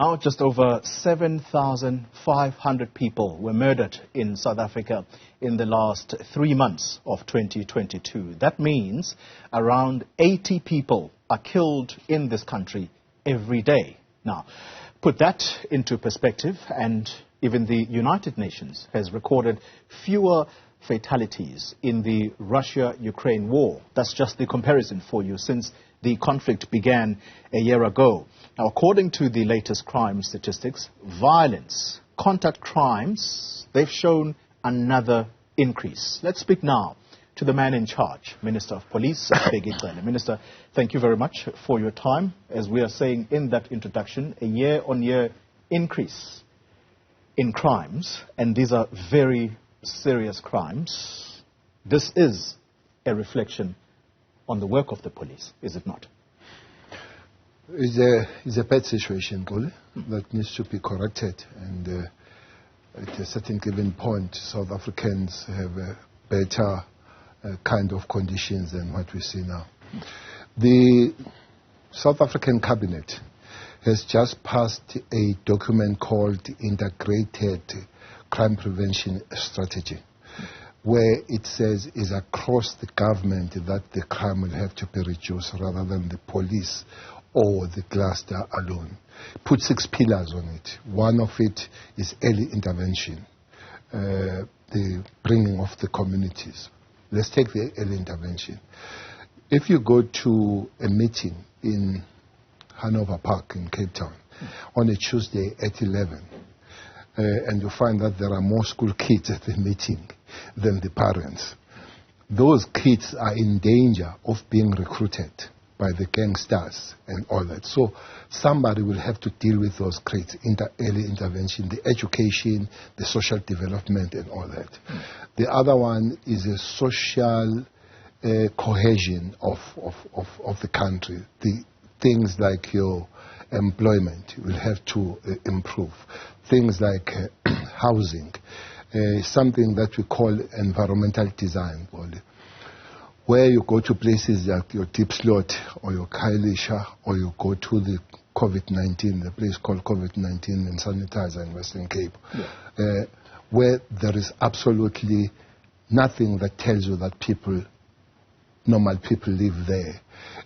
Now, just over 7,500 people were murdered in South Africa in the last 3 months of 2022. That means around 80 people are killed in this country every day. Now, put that into perspective, and even the United Nations has recorded fewer fatalities in the Russia-Ukraine war. That's just the comparison for you since the conflict began a year ago. Now, according to the latest crime statistics, violence, contact crimes, they've shown another increase. Let's speak now to the man in charge, Minister of Police, Bheki Cele. Minister, thank you very much for your time. As we are saying in that introduction, a year-on-year increase in crimes, and these are very serious crimes. This is a reflection on the work of the police, is it not? It's a bad situation, Xoli, that needs to be corrected. And at a certain given point, South Africans have a better kind of conditions than what we see now. The South African Cabinet has just passed a document called Integrated Crime Prevention Strategy, where it says is across the government that the crime will have to be reduced rather than the police or the cluster alone. Put 6 pillars on it. One of it is early intervention, the bringing of the communities. Let's take the early intervention. If you go to a meeting in Hanover Park in Cape Town on a Tuesday at 11, and you find that there are more school kids at the meeting than the parents, those kids are in danger of being recruited by the gangsters and all that. So somebody will have to deal with those kids, early intervention, the education, the social development and all that. The other one is a social cohesion of the country. The things like your employment will have to improve. Things like housing, something that we call environmental design, where you go to places like your Deep Slot or your Khayelitsha, or you go to the COVID-19, the place called COVID-19 and Sanitizer in Western Cape, where there is absolutely nothing that tells you that normal people live there.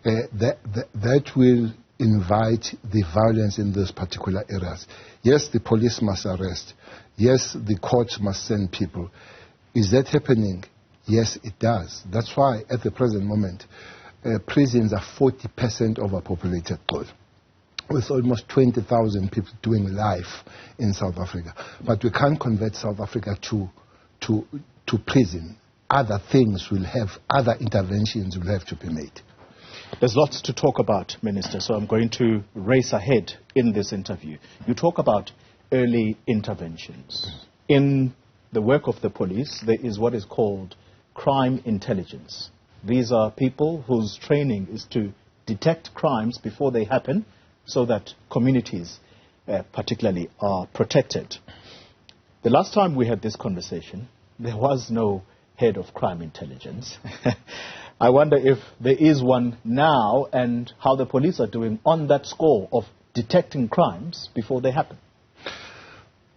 That will invite the violence in those particular areas. Yes, the police must arrest. Yes, the courts must send people. Is that happening? Yes, it does. That's why at the present moment, prisons are 40% overpopulated, with almost 20,000 people doing life in South Africa. But we can't convert South Africa to prison. Other things will have, other interventions will have to be made. There's lots to talk about, Minister, so I'm going to race ahead in this interview. You talk about early interventions. In the work of the police, there is what is called crime intelligence. These are people whose training is to detect crimes before they happen so that communities particularly are protected. The last time we had this conversation, there was no head of crime intelligence. I wonder if there is one now and how the police are doing on that score of detecting crimes before they happen.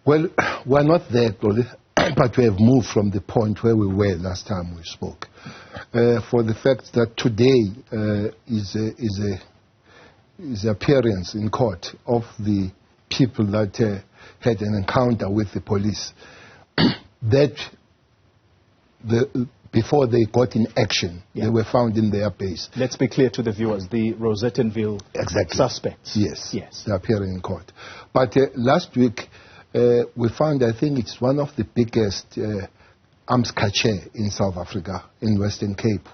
Well, we're not there, Xoli, but we have moved from the point where we were last time we spoke. For the fact that today is appearance in court of the people that had an encounter with the police, before they got in action, they were found in their base. Let's be clear to the viewers, the Rosettenville suspects. Yes, they're appearing in court. But last week, we found, I think it's one of the biggest arms cache in South Africa, in Western Cape,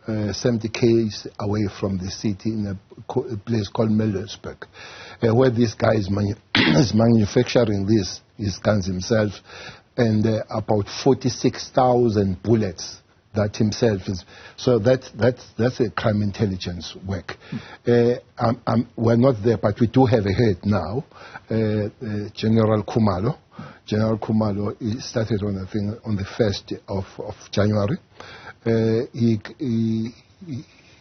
70 km away from the city in a place called Millersburg, where this guy is manufacturing his guns himself, and about 46,000 bullets that himself is. So that's a crime intelligence work. We're not there, but we do have a head now, General Khumalo. General Khumalo started on the 1st of January.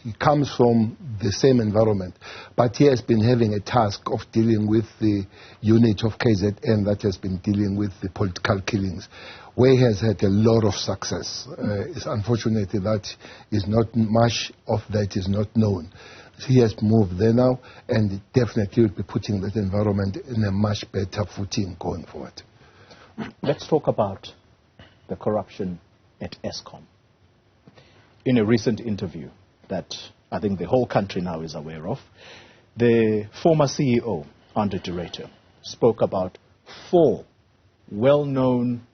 He comes from the same environment, but he has been having a task of dealing with the unit of KZN that has been dealing with the political killings, where he has had a lot of success. It's unfortunate that is not much of that is not known. He has moved there now, and definitely will be putting that environment in a much better footing going forward. Let's talk about the corruption at Eskom. In a recent interview that I think the whole country now is aware of, the former CEO, Andre Director, spoke about 4 well-known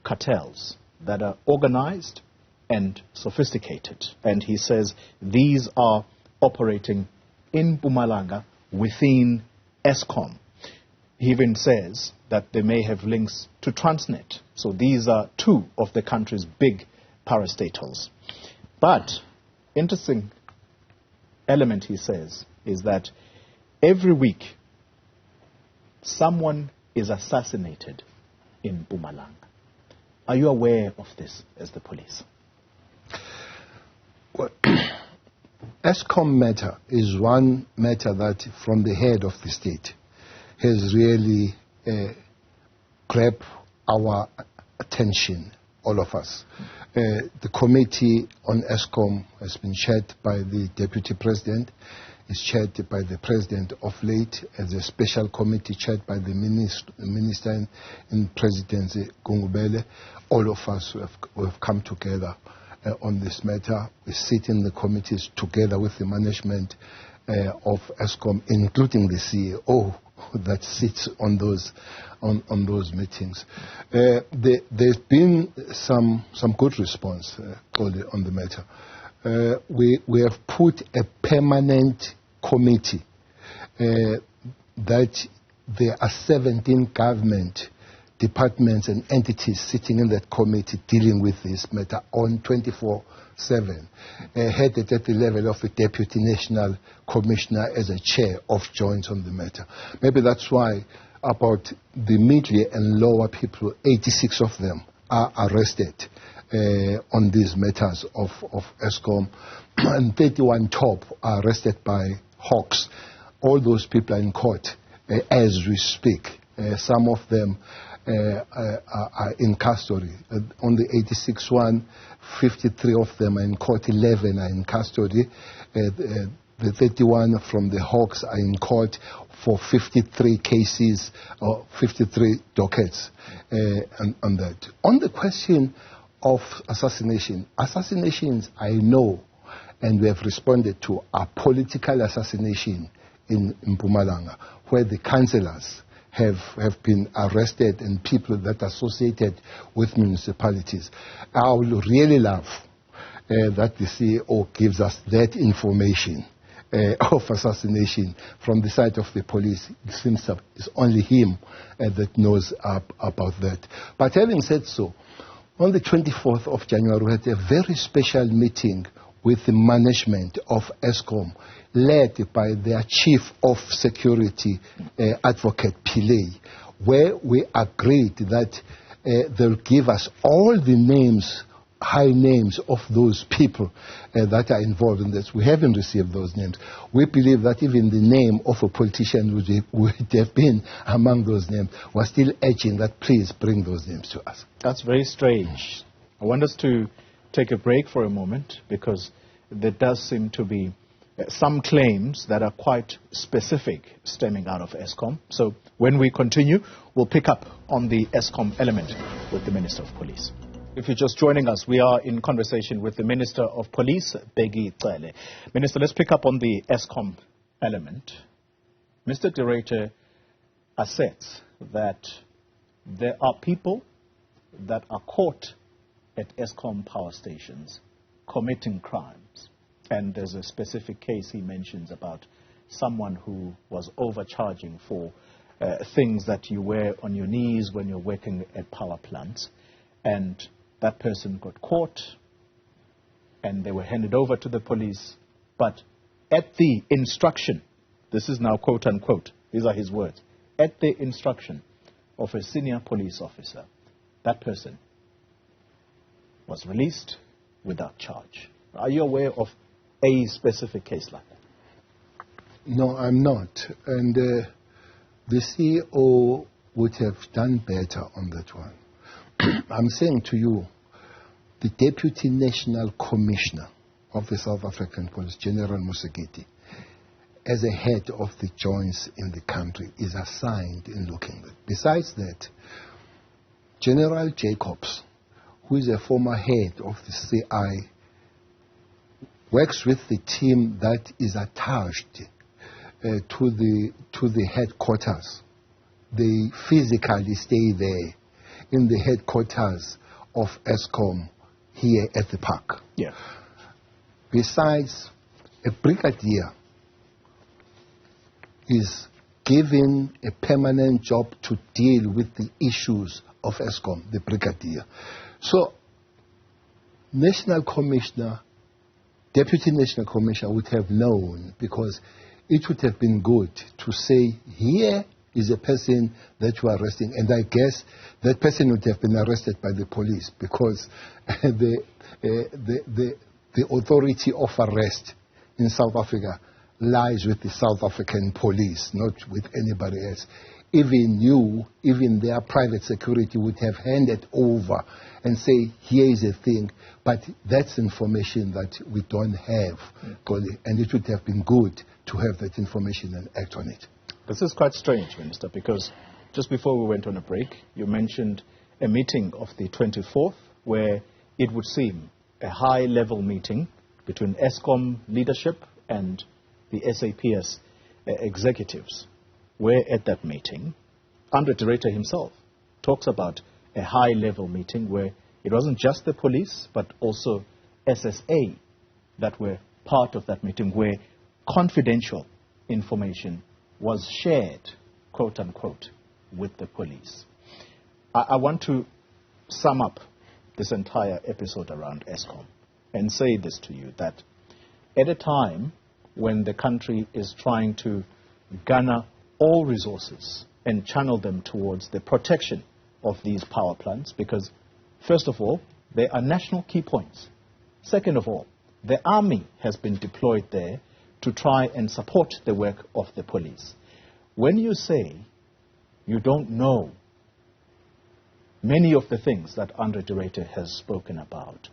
cartels that are organized and sophisticated. And he says these are operating in Mpumalanga within Eskom. He even says that they may have links to Transnet. So these are 2 of the country's big parastatals. But interesting element, he says, is that every week someone is assassinated in Mpumalanga. Are you aware of this as the police? Well, Eskom matter is one matter that from the head of the state has really grabbed our attention, all of us. The committee on Eskom has been chaired by the Deputy President, is chaired by the President of late, as a special committee chaired by the Minister in Presidency, Gungubele. All of us have come together on this matter. We sit in the committees together with the management of Eskom, including the CEO that sits on those meetings. There's been some good response on the matter. We have put a permanent committee that there are 17 government departments and entities sitting in that committee dealing with this matter on 24/7, headed at the level of the Deputy National Commissioner as a chair of joints on the matter. Maybe that's why about the middle and lower people, 86 of them are arrested on these matters of Eskom, and 31 top are arrested by Hawks. All those people are in court as we speak. Some of them are in custody. On the 86 one, 53 of them are in court, 11 are in custody. The 31 from the Hawks are in court for 53 cases, or 53 dockets on that. On the question of assassination, assassinations I know and we have responded to are political assassination in Mpumalanga, where the councillors have been arrested and people that are associated with municipalities. I would really love that the CEO gives us that information of assassination from the side of the police. It seems that it's only him that knows about that. But having said so, on the 24th of January, we had a very special meeting with the management of Eskom, led by their Chief of Security, Advocate Pillay, where we agreed that they'll give us all the names, high names of those people that are involved in this. We haven't received those names. We believe that even the name of a politician would have been among those names. We're still urging that please bring those names to us. That's very strange. I want us to take a break for a moment, because there does seem to be some claims that are quite specific stemming out of Eskom. So when we continue, we'll pick up on the Eskom element with the Minister of Police. If you're just joining us, we are in conversation with the Minister of Police, Bheki Cele. Minister, let's pick up on the Eskom element. Mr. Director asserts that there are people that are caught at Eskom power stations committing crimes. And there's a specific case he mentions about someone who was overcharging for things that you wear on your knees when you're working at power plants. And that person got caught and they were handed over to the police. But at the instruction, this is now quote unquote, these are his words, at the instruction of a senior police officer, that person was released without charge. Are you aware of a specific case like that? No, I'm not. And the CEO would have done better on that one. I'm saying to you, the Deputy National Commissioner of the South African Police, General Musekete, as a head of the joints in the country, is assigned in looking at. Besides that, General Jacobs, who is a former head of the CI, works with the team that is attached to the headquarters. They physically stay there in the headquarters of Eskom here at the park. Yeah. Besides, a brigadier is given a permanent job to deal with the issues of Eskom, the brigadier. So, National Commissioner, Deputy National Commissioner would have known, because it would have been good to say, here is a person that you are arresting, and I guess that person would have been arrested by the police, because the authority of arrest in South Africa lies with the South African police, not with anybody else. Even you, even their private security would have handed over and say, here is a thing, but that's information that we don't have, and it would have been good to have that information and act on it. This is quite strange, Minister, because just before we went on a break, you mentioned a meeting of the 24th where it would seem a high-level meeting between Eskom leadership and the SAPS executives, where at that meeting, Andre Director himself talks about a high-level meeting where it wasn't just the police, but also SSA that were part of that meeting, where confidential information was shared, quote-unquote, with the police. I want to sum up this entire episode around Eskom and say this to you, that at a time when the country is trying to garner all resources and channel them towards the protection of these power plants, because, first of all, they are national key points. Second of all, the army has been deployed there to try and support the work of the police. When you say you don't know many of the things that Andre Director has spoken about,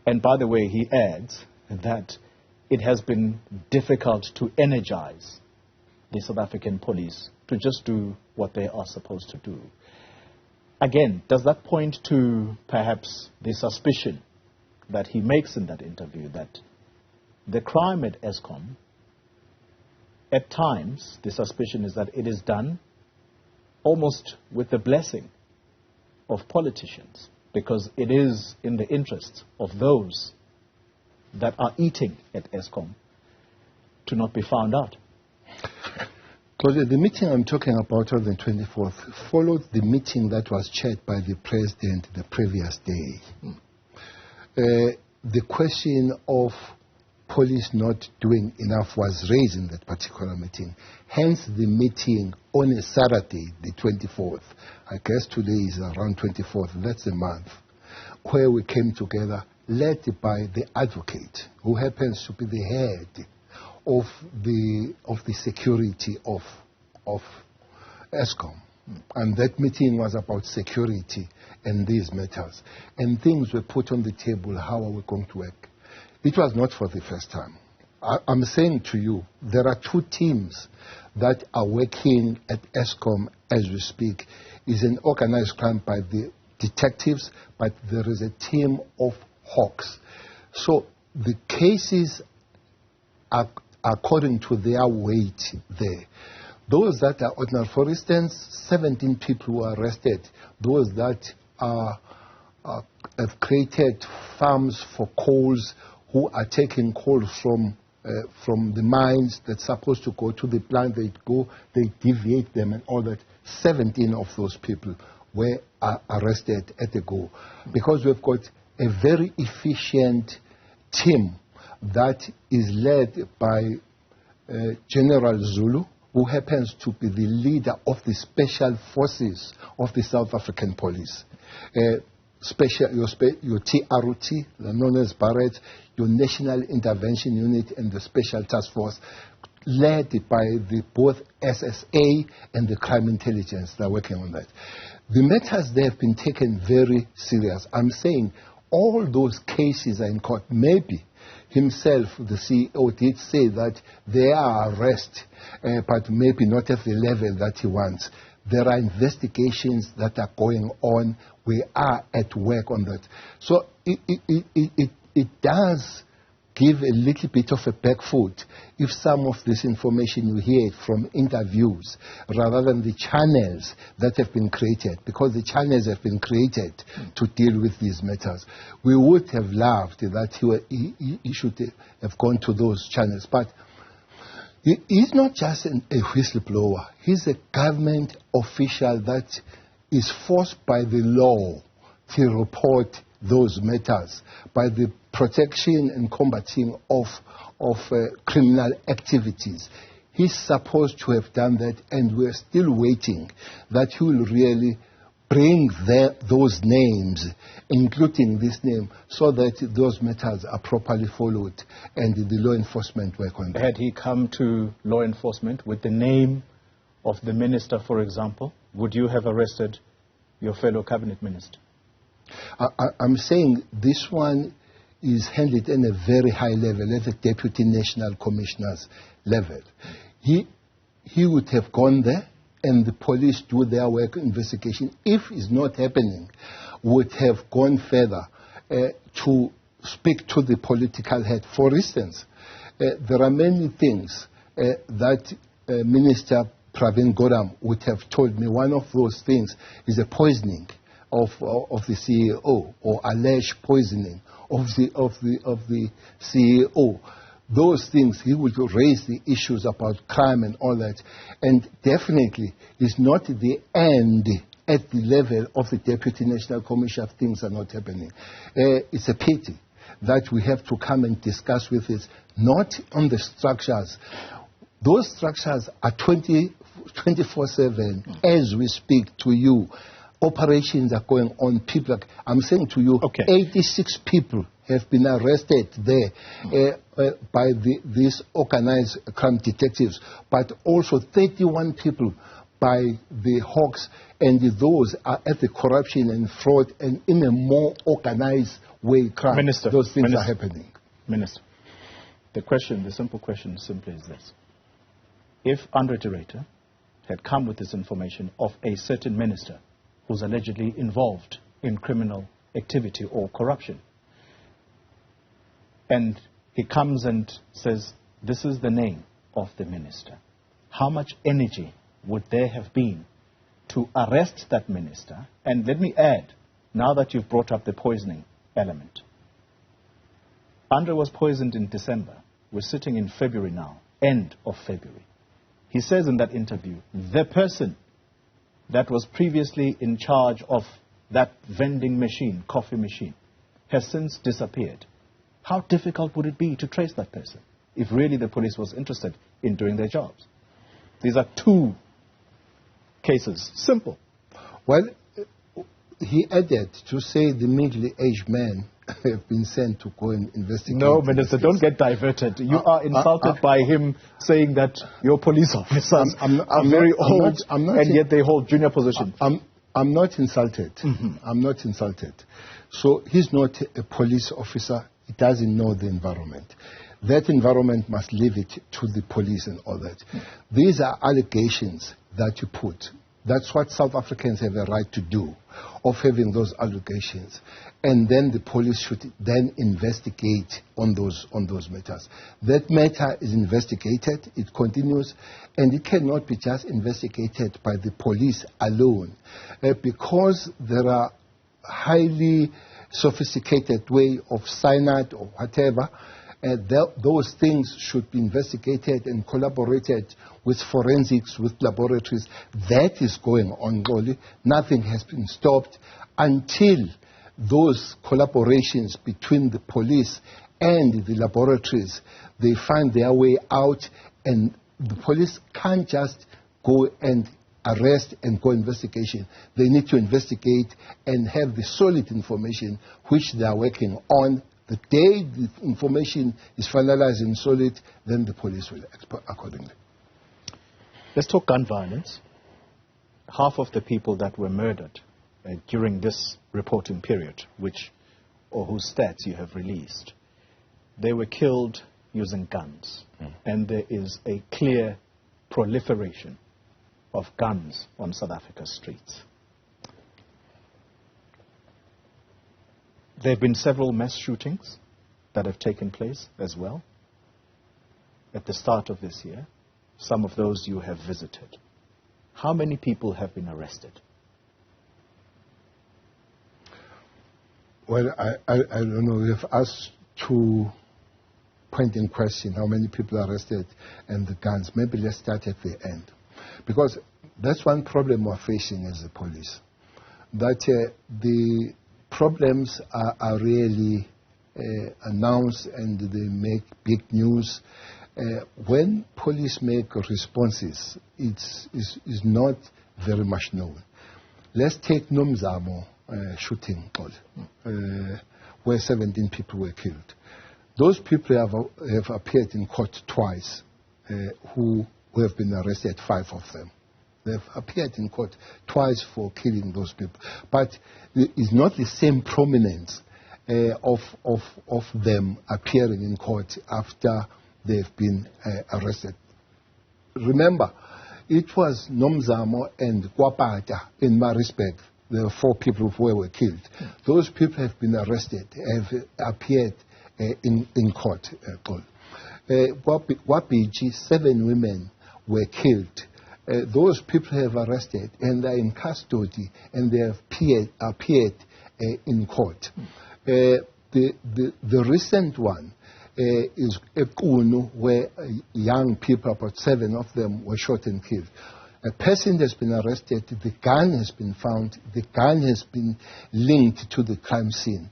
and by the way, he adds that it has been difficult to energize the South African police to just do what they are supposed to do. Again, does that point to perhaps the suspicion that he makes in that interview that the crime at Eskom, at times, the suspicion is that it is done almost with the blessing of politicians, because it is in the interests of those that are eating at Eskom to not be found out? Because the meeting I'm talking about on the 24th followed the meeting that was chaired by the president the previous day. The question of police not doing enough was raised in that particular meeting. Hence the meeting on a Saturday, the 24th. I guess today is around 24th, that's a month, where we came together, led by the advocate, who happens to be the head of the security of Eskom. And that meeting was about security and these matters. And things were put on the table, how are we going to work? It was not for the first time. I'm saying to you, there are two teams that are working at Eskom as we speak. It's an organized crime by the detectives, but there is a team of hawks. So the cases are according to their weight there. Those that are ordinary, for instance, 17 people were arrested. Those that have created farms for coals, who are taking coal from the mines that's supposed to go to the plant, they deviate them and all that. 17 of those people were arrested at the go. Because we've got a very efficient team that is led by General Zulu, who happens to be the leader of the special forces of the South African police. your TRT, known as Barrett, your National Intervention Unit, and the Special Task Force, led by both SSA and the Crime Intelligence that are working on that. The matters there have been taken very serious. I'm saying all those cases are in court. Maybe himself, the CEO, did say that there are arrests, but maybe not at the level that he wants. There are investigations that are going on. We are at work on that. So it does give a little bit of a back foot if some of this information you hear it from interviews rather than the channels that have been created, because the channels have been created to deal with these matters. We would have loved that he should have gone to those channels, but he's not just a whistleblower. He's a government official that is forced by the law to report those matters, by the protection and combating of criminal activities. He's supposed to have done that, and we're still waiting that he will really bring those names, including this name, so that those matters are properly followed and the law enforcement work on that. Had he come to law enforcement with the name of the minister, for example, would you have arrested your fellow cabinet minister? I'm saying this one is handled in a very high level, at the Deputy National Commissioner's level. He would have gone there, and the police do their work investigation. If it's not happening, would have gone further to speak to the political head. For instance, there are many things that Minister Pravin Gordhan would have told me. One of those things is a poisoning of the CEO, or alleged poisoning of the CEO. Those things, he would raise the issues about crime and all that. And definitely, it's not the end at the level of the Deputy National Commissioner if things are not happening. It's a pity that we have to come and discuss with it, not on the structures. Those structures are 24/7 as we speak to you. Operations are going on. People, I'm saying to you, 86 people have been arrested there by these organized crime detectives, but also 31 people by the hawks, and those are at the corruption and fraud and in a more organized way crime. Minister, those things are happening. Minister, the simple question simply is this. If Andre Tireta had come with this information of a certain minister who's allegedly involved in criminal activity or corruption, and he comes and says, this is the name of the minister, how much energy would there have been to arrest that minister? And let me add, now that you've brought up the poisoning element, Andre was poisoned in December. We're sitting in February now, end of February. He says in that interview, the person that was previously in charge of that vending machine, coffee machine, has since disappeared. How difficult would it be to trace that person if really the police was interested in doing their jobs? These are two cases. Simple. Well, he added to say the middle-aged men have been sent to go and investigate. No, Minister, don't get diverted. You are insulted by him saying that your police officers are very old and yet they hold junior positions. I'm not insulted. I'm not insulted. So he's not a police officer. He doesn't know the environment. That environment must leave it to the police and all that. These are allegations that you put. That's what South Africans have a right to do, of having those allegations. And then the police should then investigate on those matters. That matter is investigated, it continues, and it cannot be just investigated by the police alone. Because there are highly sophisticated way of cyanide or whatever, those things should be investigated and collaborated with forensics, with laboratories. That is going on, Xoli. Nothing has been stopped until those collaborations between the police and the laboratories, they find their way out, and the police can't just go and arrest and go investigation. They need to investigate and have the solid information which they are working on. The day the information is finalized and solid, then the police will act accordingly. Let's talk gun violence. Half of the people that were murdered during this reporting period, whose stats you have released, they were killed using guns. And there is a clear proliferation of guns on South Africa's streets. There have been several mass shootings that have taken place as well at the start of this year. Some of those you have visited. How many people have been arrested? Well, I don't know. We've asked two pointing question, how many people are arrested and the guns. Maybe let's start at the end. Because that's one problem we're facing as the police. That the problems are really announced and they make big news. When police make responses, it's not very much known. Let's take Newzroom shooting, where 17 people were killed. Those people have appeared in court twice, who have been arrested, 5 of them. They've appeared in court twice for killing those people. But it's not the same prominence of them appearing in court after they've been arrested. Remember, it was Newzroom and Kwapata in Maritzburg. There were 4 people who were killed. Those people have been arrested, have appeared in court. Wapiji, 7 women were killed. Those people have arrested and are in custody and they have appeared in court. The recent one is Ekunu, where young people, about 7 of them, were shot and killed. A person has been arrested, the gun has been found, the gun has been linked to the crime scene.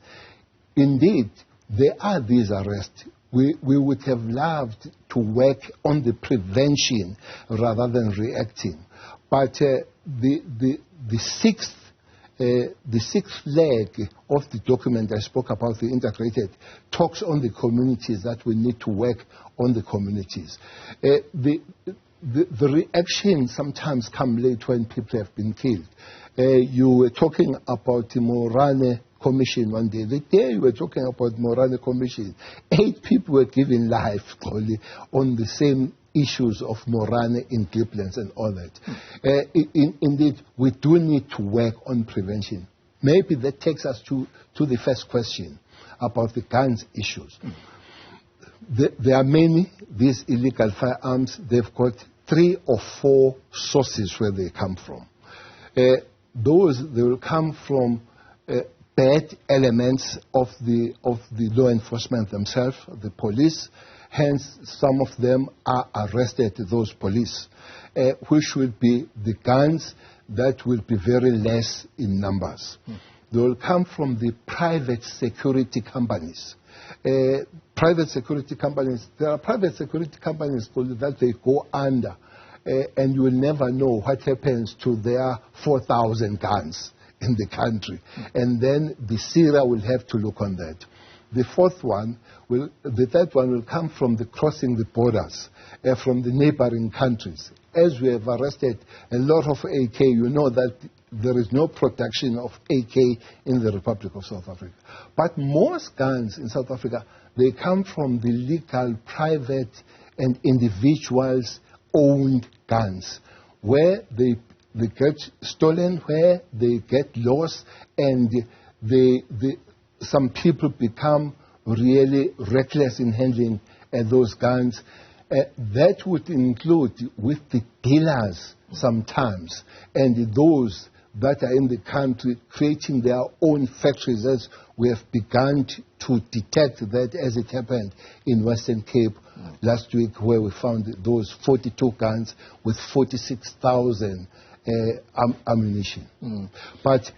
Indeed, there are these arrests. We would have loved to work on the prevention rather than reacting. But the sixth leg of the document I spoke about, the integrated, talks on the communities, that we need to work on the communities. The reaction sometimes come late when people have been killed. You were talking about the Morane Commission one day. The day you were talking about Morane Commission, 8 people were given life on the same issues of Morane in Giplands and all that. Indeed, we do need to work on prevention. Maybe that takes us to the first question about the guns issues. There are many, these illegal firearms. They've got 3 or 4 sources where they come from. They will come from bad elements of the law enforcement themselves, the police. Hence, some of them are arrested, those police, which will be the guns that will be very less in numbers. They will come from the private security companies. Private security companies, there are private security companies that they go under, and you will never know what happens to their 4,000 guns in the country. And then the SIRA will have to look on that. The third one will come from the crossing the borders, from the neighboring countries. As we have arrested a lot of AK, you know that there is no production of AK in the Republic of South Africa. But most guns in South Africa, they come from the legal, private, and individuals' owned guns, where they get stolen, where they get lost, and some people become really reckless in handling those guns. That would include with the dealers sometimes, and those that are in the country creating their own factories, as we have begun to detect that as it happened in Western Cape last week, where we found those 42 guns with 46,000 ammunition. But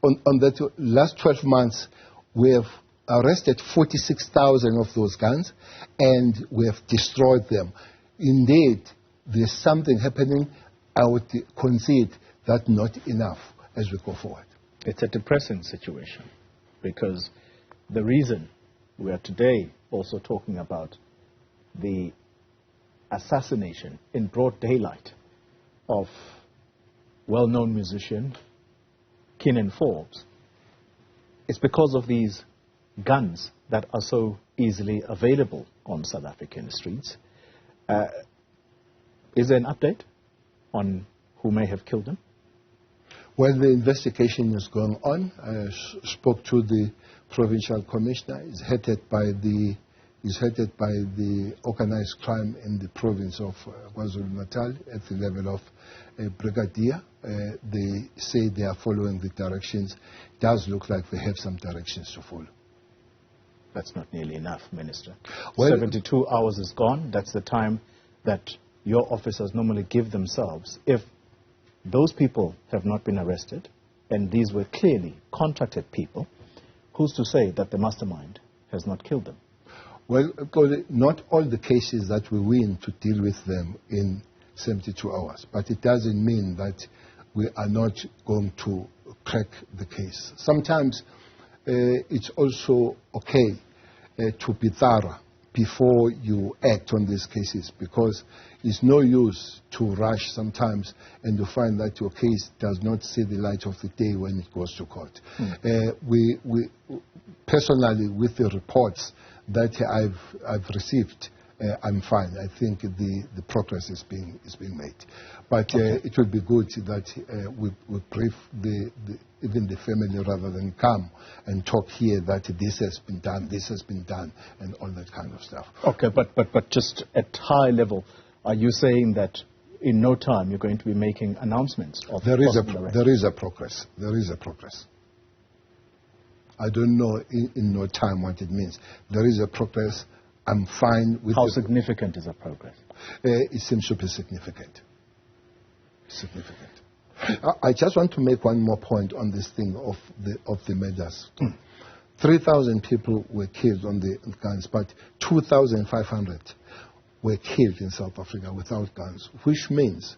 on that last 12 months, we have arrested 46,000 of those guns, and we have destroyed them. Indeed, there's something happening. I would concede that not enough as we go forward. It's a depressing situation because the reason we are today also talking about the assassination in broad daylight of well-known musician Kenan Forbes is because of these guns that are so easily available on South African streets. Is there an update on who may have killed them? Well, the investigation is going on. I spoke to the provincial commissioner. It's headed by the organized crime in the province of KwaZulu-Natal at the level of brigadier. They say they are following the directions. It does look like they have some directions to follow. That's not nearly enough, Minister. Well, 72 hours is gone. That's the time that your officers normally give themselves. If those people have not been arrested, and these were clearly contracted people, who's to say that the mastermind has not killed them? Well, not all the cases that we win to deal with them in 72 hours, but it doesn't mean that we are not going to crack the case. Sometimes it's also okay to be thorough before you act on these cases, because it's no use to rush sometimes and to find that your case does not see the light of the day when it goes to court. We personally, with the reports that I've received, I'm fine. I think the progress is being made. But it would be good that we brief even the family rather than come and talk here that this has been done, and all that kind of stuff. Okay, but just at high level, are you saying that in no time you're going to be making announcements of there is a progress. There is a progress. I don't know in no time what it means. There is a progress. I'm fine with. How significant is the progress? It seems to be significant. Significant. I just want to make one more point on this thing of the murders. 3,000 people were killed on the guns, but 2,500 were killed in South Africa without guns, which means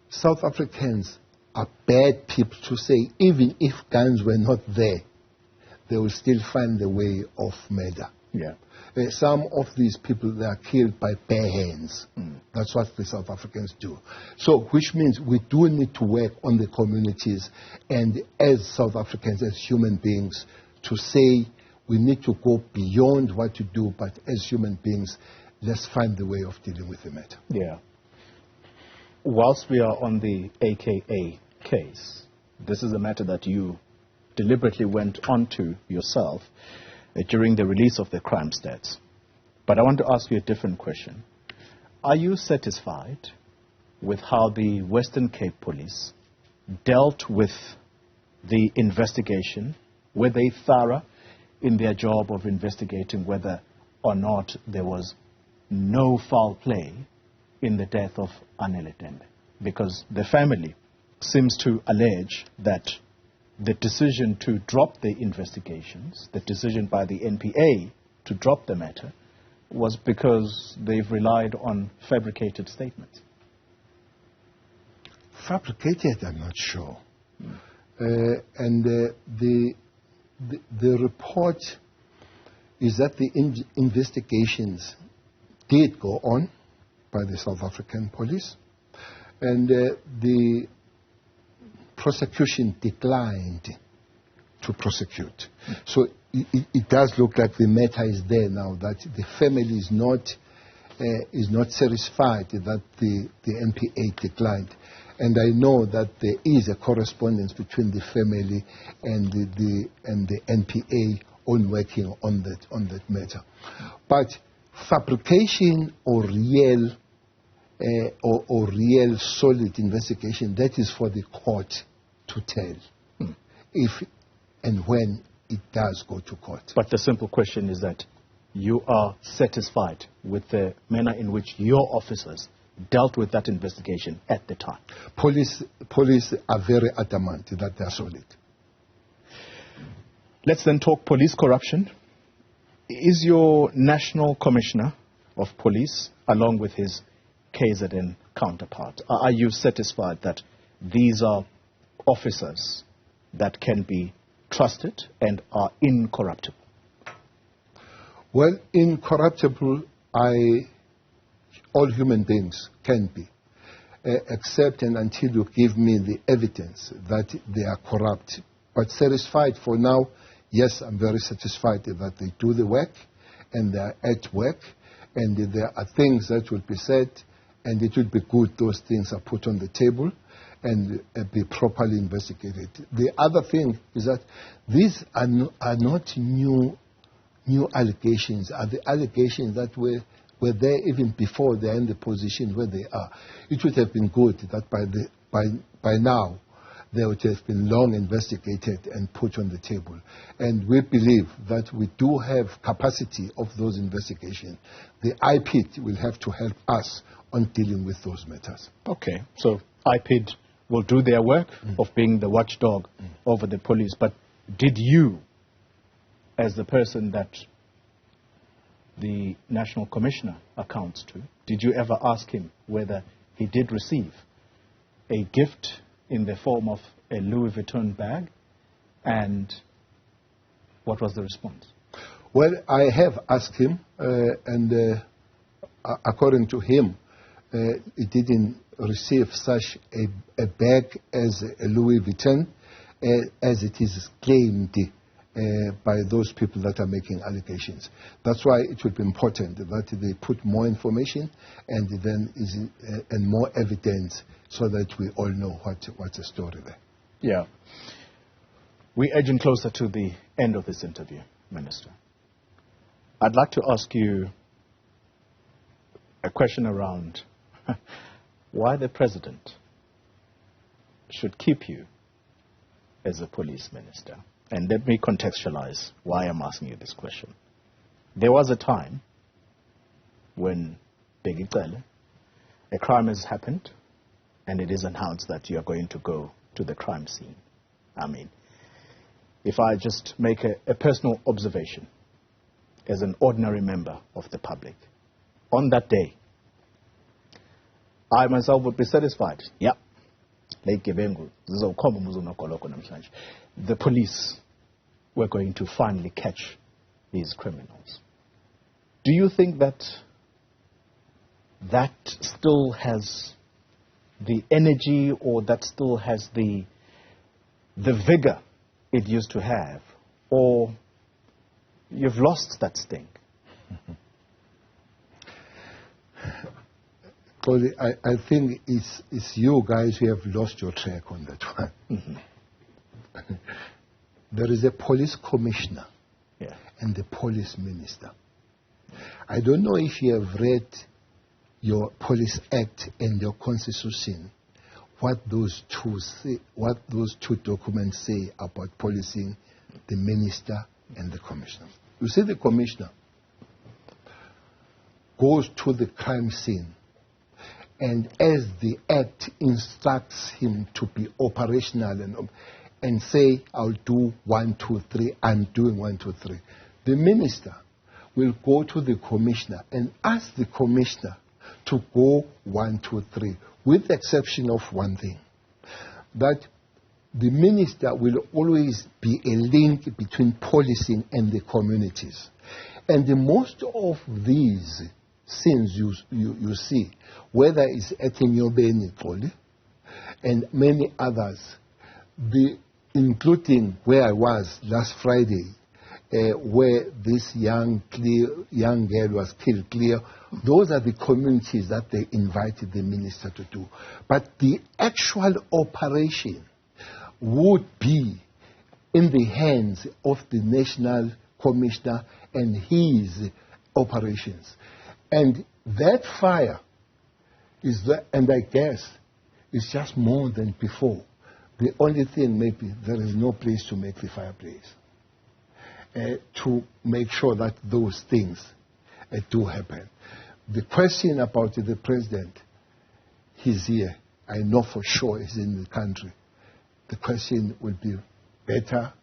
South Africans are bad people to say even if guns were not there, they will still find a way of murder. Yeah. Some of these people, they are killed by bare hands. That's what the South Africans do. So, which means we do need to work on the communities, and as South Africans, as human beings, to say we need to go beyond what you do, but as human beings, let's find the way of dealing with the matter. Yeah. Whilst we are on the AKA case, this is a matter that you deliberately went onto yourself during the release of the crime stats. But I want to ask you a different question. Are you satisfied with how the Western Cape Police dealt with the investigation? Were they thorough in their job of investigating whether or not there was no foul play in the death of Anele Tembe? Because the family seems to allege that the decision to drop the investigations, the decision by the NPA to drop the matter, was because they've relied on fabricated statements. Fabricated, I'm not sure. And the report is that the investigations did go on by the South African police, and the prosecution declined to prosecute. So it does look like the matter is there now, that the family is not satisfied that the NPA declined. And I know that there is a correspondence between the family and the NPA on working on that matter. But fabrication or real solid investigation, that is for the court to tell if and when it does go to court. But the simple question is that you are satisfied with the manner in which your officers dealt with that investigation at the time? Police are very adamant that they are solid. Let's then talk police corruption. Is your National Commissioner of Police, along with his KZN counterpart? Are you satisfied that these are officers that can be trusted and are incorruptible? Well, incorruptible, all human beings can be, except and until you give me the evidence that they are corrupt. But satisfied for now, yes, I'm very satisfied that they do the work and they are at work, and there are things that will be said, and it would be good those things are put on the table and be properly investigated. The other thing is that these are not new allegations, are the allegations that were there even before they are in the position where they are. It would have been good that by now they would have been long investigated and put on the table. And we believe that we do have capacity of those investigations. The IPID will have to help us on dealing with those matters. Okay, so IPID will do their work of being the watchdog over the police. But did you, as the person that the National Commissioner accounts to, did you ever ask him whether he did receive a gift in the form of a Louis Vuitton bag, and what was the response? Well, I have asked him, and according to him, he didn't receive such a bag as a Louis Vuitton, as it is claimed by those people that are making allegations. That's why it would be important that they put more information and then and more evidence so that we all know what's the story there. Yeah. We're edging closer to the end of this interview, Minister. I'd like to ask you a question around why the President should keep you as a police minister. And let me contextualize why I'm asking you this question. There was a time when Bheki Cele, a crime has happened, and it is announced that you are going to go to the crime scene. I mean, if I just make a personal observation as an ordinary member of the public, on that day, I myself would be satisfied. Yeah. The police were going to finally catch these criminals. Do you think that that still has the energy, or that still has the vigor it used to have, or you've lost that sting? Well, I think it's you guys who have lost your track on that one. Mm-hmm. There is a police commissioner and the police minister. I don't know if you have read your Police Act and your Constitution, what those two documents say about policing the minister and the commissioner. You see, the commissioner goes to the crime scene, and as the Act instructs him to be operational and say, I'll do 1, 2, 3, I'm doing 1, 2, 3. The minister will go to the commissioner and ask the commissioner to go 1, 2, 3, with the exception of one thing, that the minister will always be a link between policing and the communities. And the most of these sins you see, whether it's at Xoli and many others, including where I was last Friday, where this young girl was killed clear, those are the communities that they invited the minister to do. But the actual operation would be in the hands of the national commissioner and his operations. And that fire is there, and I guess it's just more than before. The only thing maybe there is no place to make the fireplace. To make sure that those things do happen. The question about the president, he's here. I know for sure he's in the country. The question will be better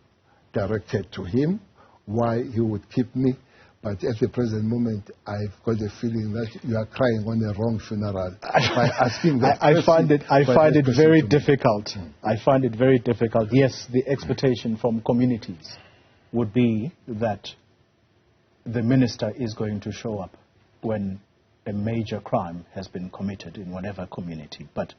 directed to him, why he would keep me. But at the present moment, I've got a feeling that you are crying on the wrong funeral by asking that I find it very difficult. Mm. I find it very difficult. Yes, the expectation from communities would be that the minister is going to show up when a major crime has been committed in whatever community. But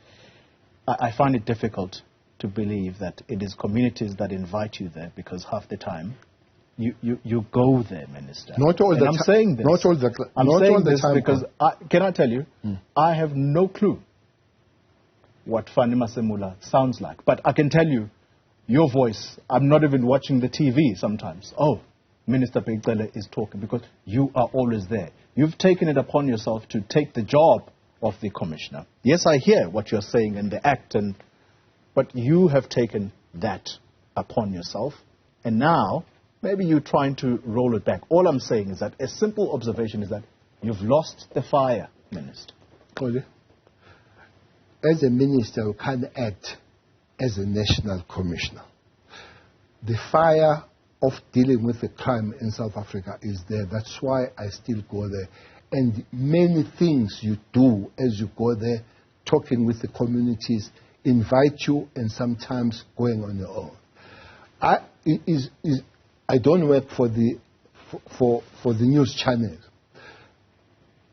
I find it difficult to believe that it is communities that invite you there, because half the time you go there, Minister. Not all the time. I'm saying this. Not all the time. I'm not saying all the this time. because, can I tell you, I have no clue what Fani Masemula sounds like. But I can tell you, your voice, I'm not even watching the TV sometimes. Oh, Minister Bheki Cele is talking, because you are always there. You've taken it upon yourself to take the job of the commissioner. Yes, I hear what you're saying and the act, but you have taken that upon yourself, and now maybe you're trying to roll it back. All I'm saying is that a simple observation is that you've lost the fire, Minister. Xoli, as a minister, you can't act as a national commissioner. The fire of dealing with the crime in South Africa is there. That's why I still go there. And many things you do as you go there, talking with the communities, invite you, and sometimes going on your own. I don't work for the news channels.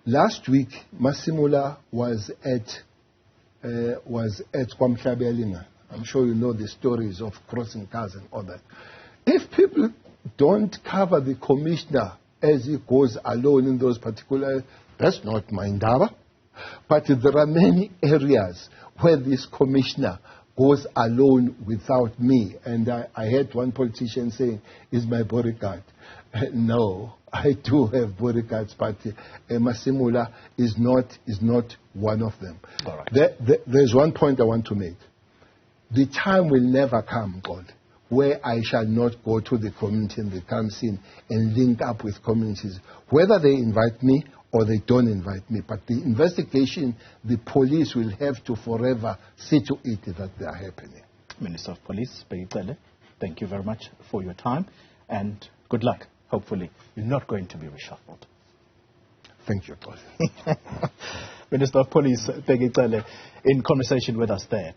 Last week, Masimula was at Kwamhlabelinga. I'm sure you know the stories of crossing cars and all that. If people don't cover the commissioner as he goes alone in those particular, that's not my ndaba. But there are many areas where this commissioner goes alone without me. And I heard one politician saying, is my bodyguard? No, I do have bodyguards, but Masimula is not one of them. All right. There's one point I want to make. The time will never come, God, where I shall not go to the community in the crime scene and link up with communities, whether they invite me or they don't invite me. But the investigation, the police will have to forever see to it that they are happening. Minister of Police, Bheki Cele, thank you very much for your time, and good luck. Hopefully, you're not going to be reshuffled. Thank you, Xoli. Minister of Police, Bheki Cele, in conversation with us there.